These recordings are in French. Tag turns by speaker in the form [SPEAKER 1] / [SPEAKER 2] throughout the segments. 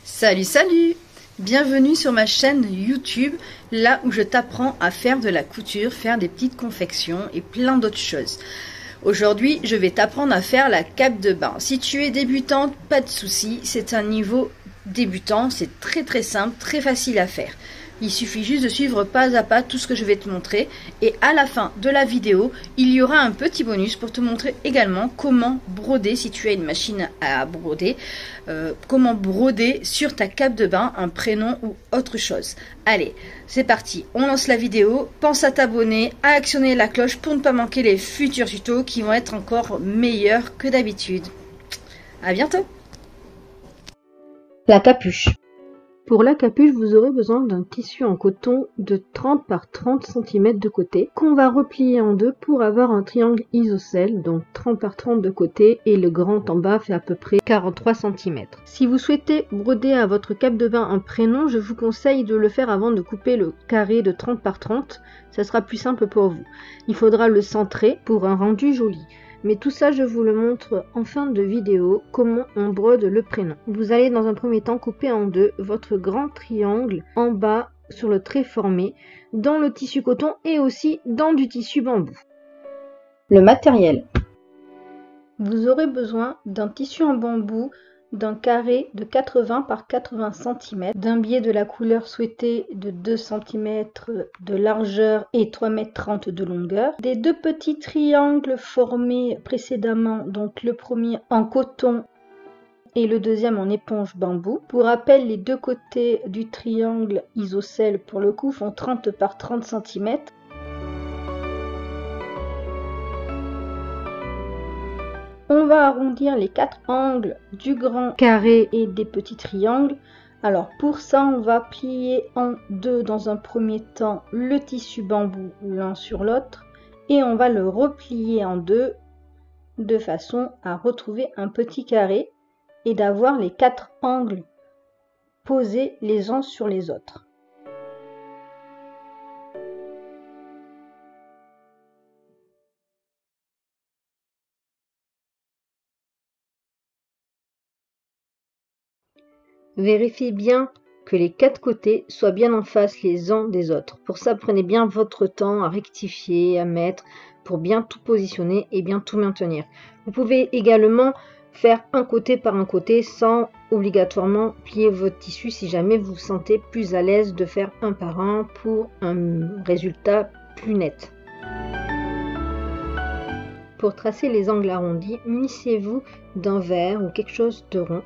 [SPEAKER 1] Salut! Bienvenue sur ma chaîne YouTube, là où je t'apprends à faire de la couture, faire des petites confections et plein d'autres choses. Aujourd'hui, je vais t'apprendre à faire la cape de bain. Si tu es débutante, pas de souci, c'est un niveau débutant, c'est très simple, très facile à faire. Il suffit juste de suivre pas à pas tout ce que je vais te montrer et à la fin de la vidéo, il y aura un petit bonus pour te montrer également comment broder, si tu as une machine à broder, comment broder sur ta cape de bain un prénom ou autre chose. Allez, c'est parti, on lance la vidéo, pense à t'abonner, à actionner la cloche pour ne pas manquer les futurs tutos qui vont être encore meilleurs que d'habitude. À bientôt.
[SPEAKER 2] La capuche. Pour la capuche, vous aurez besoin d'un tissu en coton de 30 par 30 cm de côté, qu'on va replier en deux pour avoir un triangle isocèle, donc 30 par 30 de côté, et le grand en bas fait à peu près 43 cm. Si vous souhaitez broder à votre cape de bain un prénom, je vous conseille de le faire avant de couper le carré de 30 par 30, ça sera plus simple pour vous. Il faudra le centrer pour un rendu joli. Mais tout ça, je vous le montre en fin de vidéo, comment on brode le prénom. Vous allez dans un premier temps couper en deux votre grand triangle en bas sur le trait formé, dans le tissu coton et aussi dans du tissu bambou. Le matériel. Vous aurez besoin d'un tissu en bambou, d'un carré de 80 par 80 cm, d'un biais de la couleur souhaitée de 2 cm de largeur et 3,30 m de longueur, des deux petits triangles formés précédemment, donc le premier en coton et le deuxième en éponge bambou. Pour rappel, les deux côtés du triangle isocèle pour le coup font 30 par 30 cm. On va arrondir les quatre angles du grand carré et des petits triangles. Alors pour ça, on va plier en deux dans un premier temps le tissu bambou l'un sur l'autre et on va le replier en deux de façon à retrouver un petit carré et d'avoir les quatre angles posés les uns sur les autres. Vérifiez bien que les quatre côtés soient bien en face les uns des autres. Pour ça, prenez bien votre temps à rectifier, à mettre, pour bien tout positionner et bien tout maintenir. Vous pouvez également faire un côté par un côté sans obligatoirement plier votre tissu si jamais vous vous sentez plus à l'aise de faire un par un pour un résultat plus net. Pour tracer les angles arrondis, munissez-vous d'un verre ou quelque chose de rond.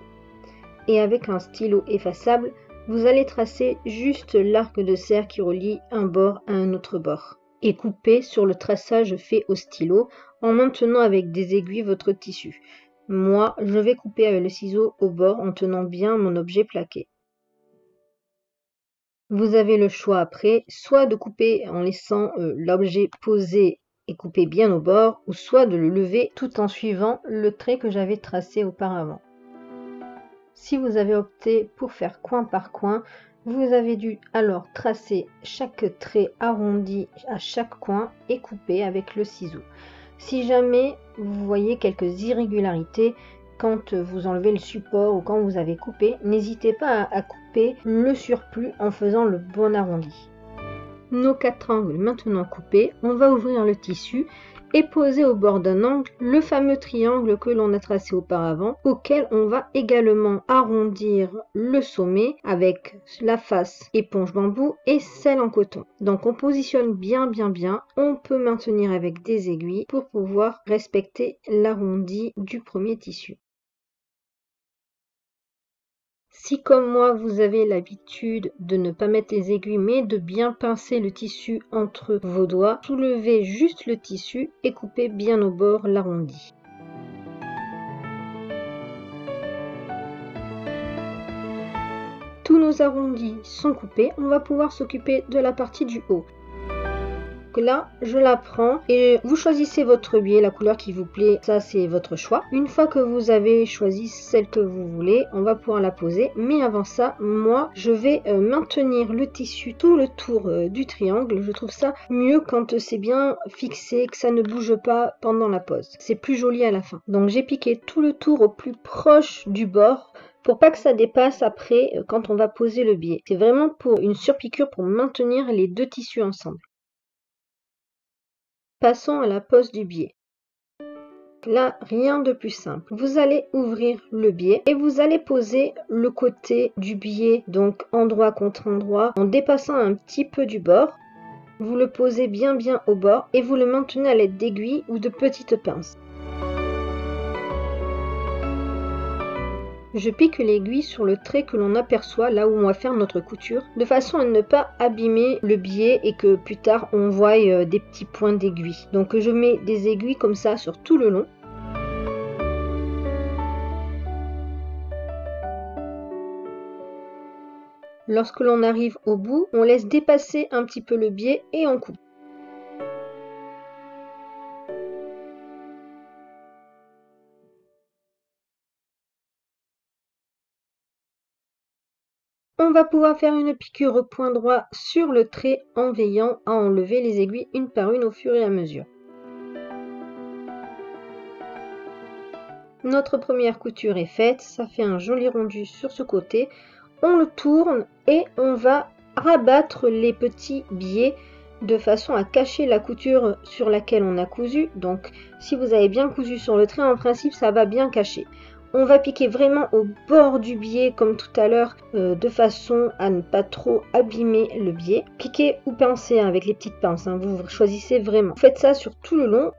[SPEAKER 2] Et avec un stylo effaçable, vous allez tracer juste l'arc de cercle qui relie un bord à un autre bord. Et couper sur le traçage fait au stylo en maintenant avec des aiguilles votre tissu. Moi, je vais couper avec le ciseau au bord en tenant bien mon objet plaqué. Vous avez le choix après, soit de couper en laissant l'objet posé et couper bien au bord, ou soit de le lever tout en suivant le trait que j'avais tracé auparavant. Si vous avez opté pour faire coin par coin, vous avez dû alors tracer chaque trait arrondi à chaque coin et couper avec le ciseau. Si jamais vous voyez quelques irrégularités quand vous enlevez le support ou quand vous avez coupé, n'hésitez pas à couper le surplus en faisant le bon arrondi. Nos quatre angles maintenant coupés, on va ouvrir le tissu et poser au bord d'un angle le fameux triangle que l'on a tracé auparavant, auquel on va également arrondir le sommet avec la face éponge bambou et celle en coton. Donc on positionne bien, on peut maintenir avec des aiguilles pour pouvoir respecter l'arrondi du premier tissu. Si comme moi vous avez l'habitude de ne pas mettre les aiguilles mais de bien pincer le tissu entre vos doigts, soulevez juste le tissu et coupez bien au bord l'arrondi. Tous nos arrondis sont coupés, on va pouvoir s'occuper de la partie du haut. Donc là, je la prends et vous choisissez votre biais, la couleur qui vous plaît, ça c'est votre choix. Une fois que vous avez choisi celle que vous voulez, on va pouvoir la poser. Mais avant ça, moi, je vais maintenir le tissu tout le tour du triangle. Je trouve ça mieux quand c'est bien fixé, que ça ne bouge pas pendant la pose. C'est plus joli à la fin. Donc j'ai piqué tout le tour au plus proche du bord pour pas que ça dépasse après quand on va poser le biais. C'est vraiment pour une surpiqûre pour maintenir les deux tissus ensemble. Passons à la pose du biais. Là, rien de plus simple. Vous allez ouvrir le biais et vous allez poser le côté du biais, donc endroit contre endroit, en dépassant un petit peu du bord. Vous le posez bien au bord et vous le maintenez à l'aide d'aiguilles ou de petites pinces. Je pique l'aiguille sur le trait que l'on aperçoit là où on va faire notre couture, de façon à ne pas abîmer le biais et que plus tard on voie des petits points d'aiguille. Donc je mets des aiguilles comme ça sur tout le long. Lorsque l'on arrive au bout, on laisse dépasser un petit peu le biais et on coupe. On va pouvoir faire une piqûre au point droit sur le trait en veillant à enlever les aiguilles une par une au fur et à mesure. Notre première couture est faite, ça fait un joli rendu sur ce côté. On le tourne et on va rabattre les petits biais de façon à cacher la couture sur laquelle on a cousu. Donc si vous avez bien cousu sur le trait, en principe ça va bien cacher. On va piquer vraiment au bord du biais comme tout à l'heure de façon à ne pas trop abîmer le biais. Piquez ou pincez avec les petites pinces, hein, vous choisissez vraiment. Faites ça sur tout le long.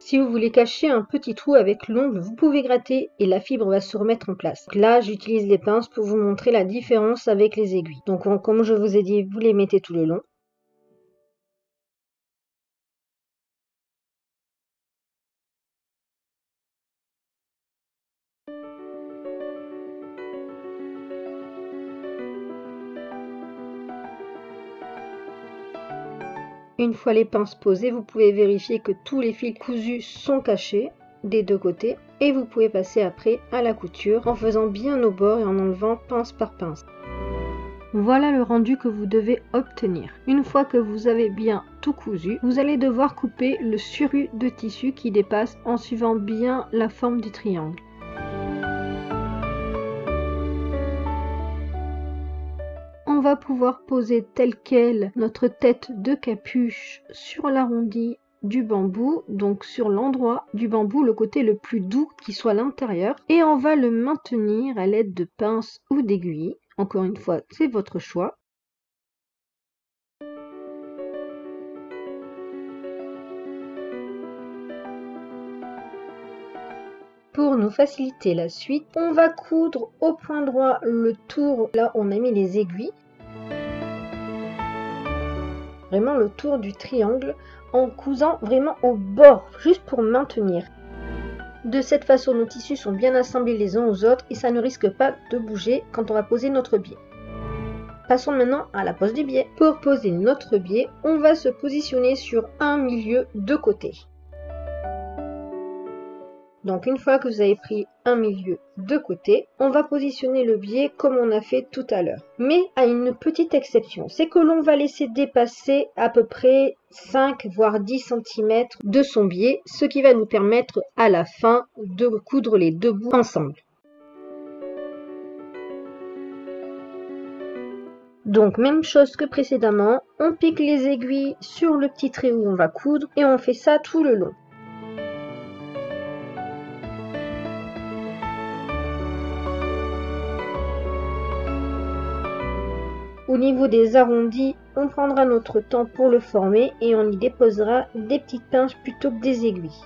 [SPEAKER 2] Si vous voulez cacher un petit trou avec l'ongle, vous pouvez gratter et la fibre va se remettre en place. Donc là, j'utilise les pinces pour vous montrer la différence avec les aiguilles. Donc comme je vous ai dit, vous les mettez tout le long. Une fois les pinces posées, vous pouvez vérifier que tous les fils cousus sont cachés des deux côtés et vous pouvez passer après à la couture en faisant bien nos bords et en enlevant pince par pince. Voilà le rendu que vous devez obtenir. Une fois que vous avez bien tout cousu, vous allez devoir couper le surplus de tissu qui dépasse en suivant bien la forme du triangle. On va pouvoir poser tel quel notre tête de capuche sur l'arrondi du bambou, donc sur l'endroit du bambou, le côté le plus doux qui soit l'intérieur, et on va le maintenir à l'aide de pinces ou d'aiguilles. Encore une fois, c'est votre choix. Pour nous faciliter la suite, on va coudre au point droit le tour, là on a mis les aiguilles. Vraiment le tour du triangle en cousant vraiment au bord, juste pour maintenir. De cette façon, nos tissus sont bien assemblés les uns aux autres et ça ne risque pas de bouger quand on va poser notre biais. Passons maintenant à la pose du biais. Pour poser notre biais, on va se positionner sur un milieu de côté. Donc une fois que vous avez pris un milieu de côté, on va positionner le biais comme on a fait tout à l'heure. Mais à une petite exception, c'est que l'on va laisser dépasser à peu près 5 voire 10 cm de son biais, ce qui va nous permettre à la fin de coudre les deux bouts ensemble. Donc même chose que précédemment, on pique les aiguilles sur le petit trait où on va coudre et on fait ça tout le long. Au niveau des arrondis, on prendra notre temps pour le former et on y déposera des petites pinces plutôt que des aiguilles.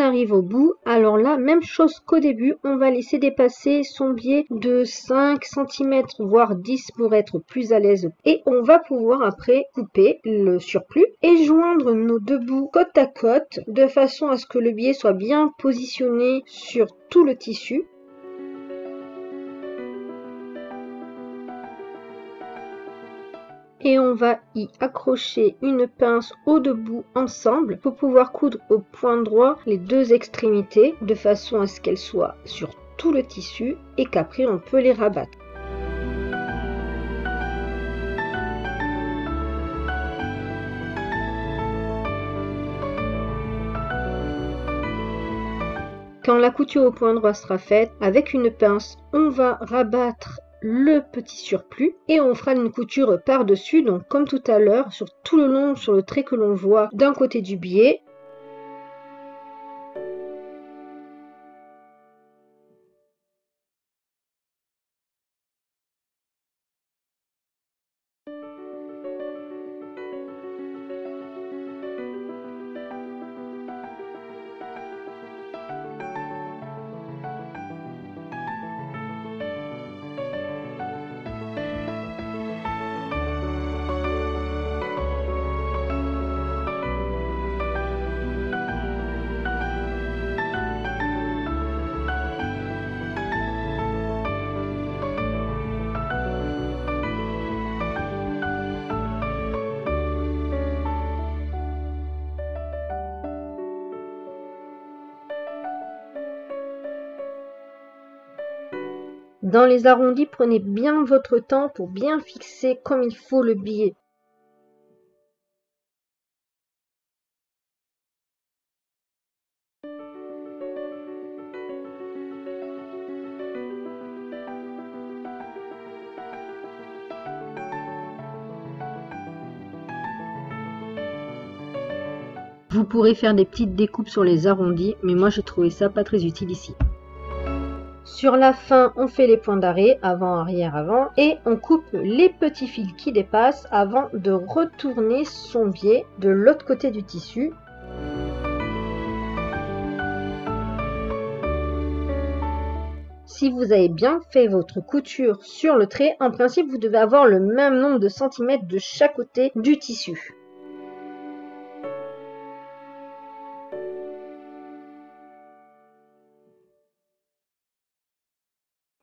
[SPEAKER 2] arrive au bout, alors là, même chose qu'au début, on va laisser dépasser son biais de 5 cm voire 10 pour être plus à l'aise. Et on va pouvoir après couper le surplus et joindre nos deux bouts côte à côte de façon à ce que le biais soit bien positionné sur tout le tissu. Et on va y accrocher une pince aux deux bouts ensemble pour pouvoir coudre au point droit les deux extrémités de façon à ce qu'elles soient sur tout le tissu et qu'après on peut les rabattre. Quand la couture au point droit sera faite, avec une pince, on va rabattre le petit surplus et on fera une couture par-dessus, donc comme tout à l'heure, sur tout le long, sur le trait que l'on voit d'un côté du biais. Dans les arrondis, prenez bien votre temps pour bien fixer comme il faut le biais. Vous pourrez faire des petites découpes sur les arrondis, mais moi j'ai trouvé ça pas très utile ici. Sur la fin, on fait les points d'arrêt, avant, arrière, avant, et on coupe les petits fils qui dépassent avant de retourner son biais de l'autre côté du tissu. Si vous avez bien fait votre couture sur le trait, en principe, vous devez avoir le même nombre de centimètres de chaque côté du tissu.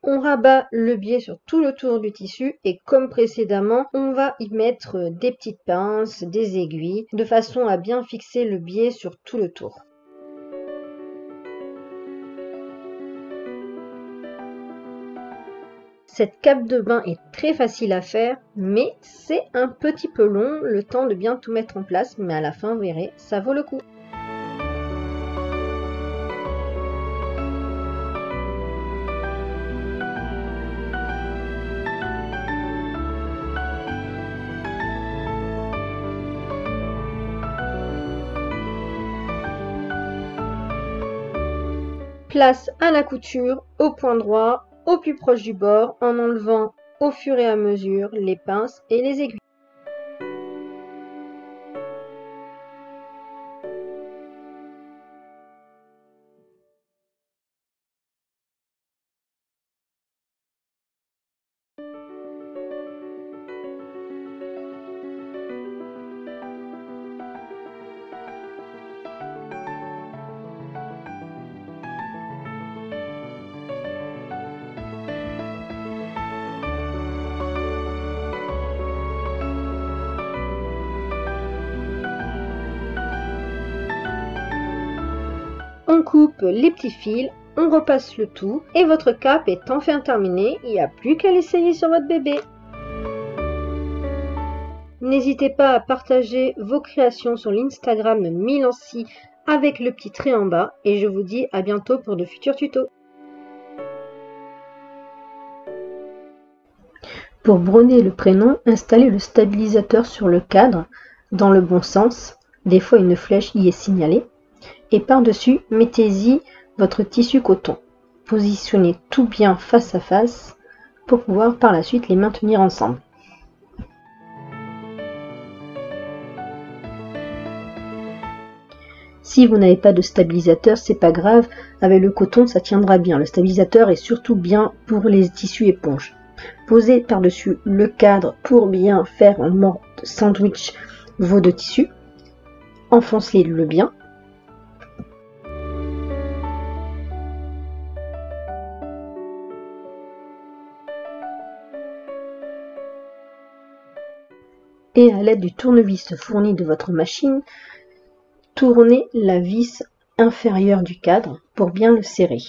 [SPEAKER 2] On rabat le biais sur tout le tour du tissu et comme précédemment, on va y mettre des petites pinces, des aiguilles, de façon à bien fixer le biais sur tout le tour. Cette cape de bain est très facile à faire, mais c'est un petit peu long, le temps de bien tout mettre en place, mais à la fin, vous verrez, ça vaut le coup. Place à la couture au point droit, au plus proche du bord, en enlevant au fur et à mesure les pinces et les aiguilles. On coupe les petits fils, on repasse le tout et votre cape est enfin terminée, il n'y a plus qu'à l'essayer sur votre bébé. N'hésitez pas à partager vos créations sur l'Instagram Milancy avec le petit trait en bas et je vous dis à bientôt pour de futurs tutos. Pour broder le prénom, installez le stabilisateur sur le cadre dans le bon sens. Des fois une flèche y est signalée. Et par-dessus, mettez-y votre tissu coton. Positionnez tout bien face à face pour pouvoir par la suite les maintenir ensemble. Si vous n'avez pas de stabilisateur, c'est pas grave, avec le coton ça tiendra bien. Le stabilisateur est surtout bien pour les tissus éponges. Posez par-dessus le cadre pour bien faire en mode sandwich vos deux tissus. Enfoncez-le bien. Et à l'aide du tournevis fourni de votre machine, tournez la vis inférieure du cadre pour bien le serrer.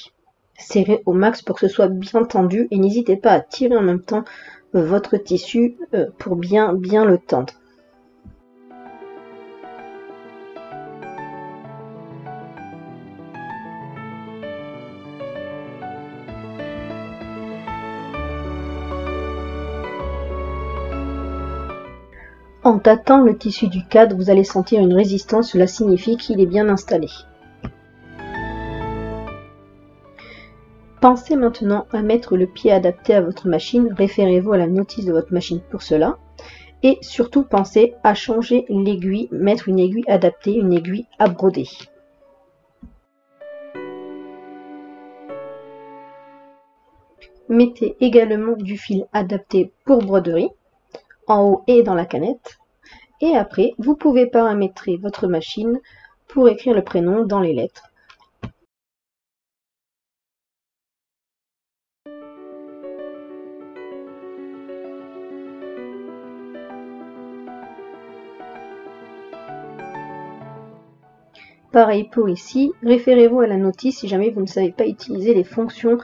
[SPEAKER 2] Serrez au max pour que ce soit bien tendu et n'hésitez pas à tirer en même temps votre tissu pour bien le tendre. En tâtant le tissu du cadre, vous allez sentir une résistance, cela signifie qu'il est bien installé. Pensez maintenant à mettre le pied adapté à votre machine, référez-vous à la notice de votre machine pour cela. Et surtout pensez à changer l'aiguille, mettre une aiguille adaptée, une aiguille à broder. Mettez également du fil adapté pour broderie, en haut et dans la canette. Et après, vous pouvez paramétrer votre machine pour écrire le prénom dans les lettres. Pareil pour ici, référez-vous à la notice si jamais vous ne savez pas utiliser les fonctions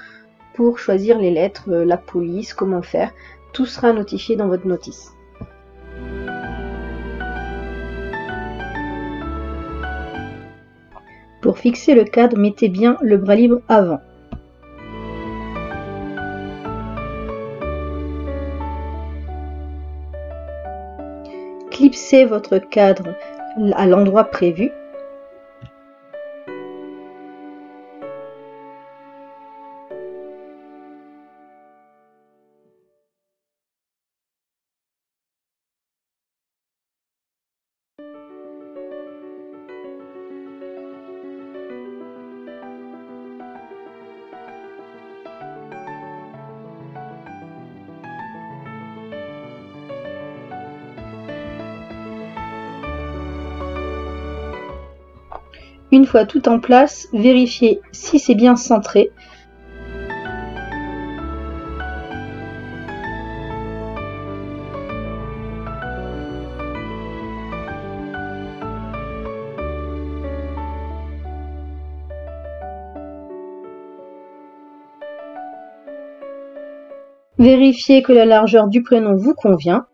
[SPEAKER 2] pour choisir les lettres, la police, comment faire. Tout sera notifié dans votre notice. Pour fixer le cadre, mettez bien le bras libre avant. Clipsez votre cadre à l'endroit prévu. Une fois tout en place, vérifiez si c'est bien centré. Vérifiez que la largeur du prénom vous convient.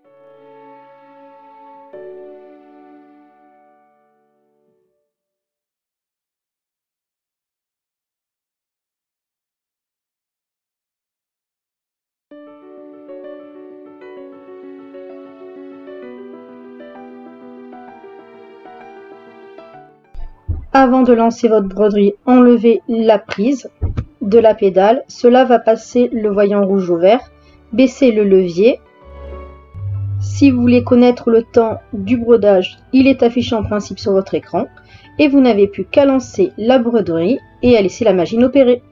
[SPEAKER 2] Avant de lancer votre broderie, enlevez la prise de la pédale. Cela va passer le voyant rouge au vert. Baissez le levier. Si vous voulez connaître le temps du brodage, il est affiché en principe sur votre écran. Et vous n'avez plus qu'à lancer la broderie et à laisser la machine opérer.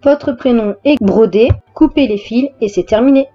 [SPEAKER 2] votre prénom est brodé, coupez les fils et c'est terminé.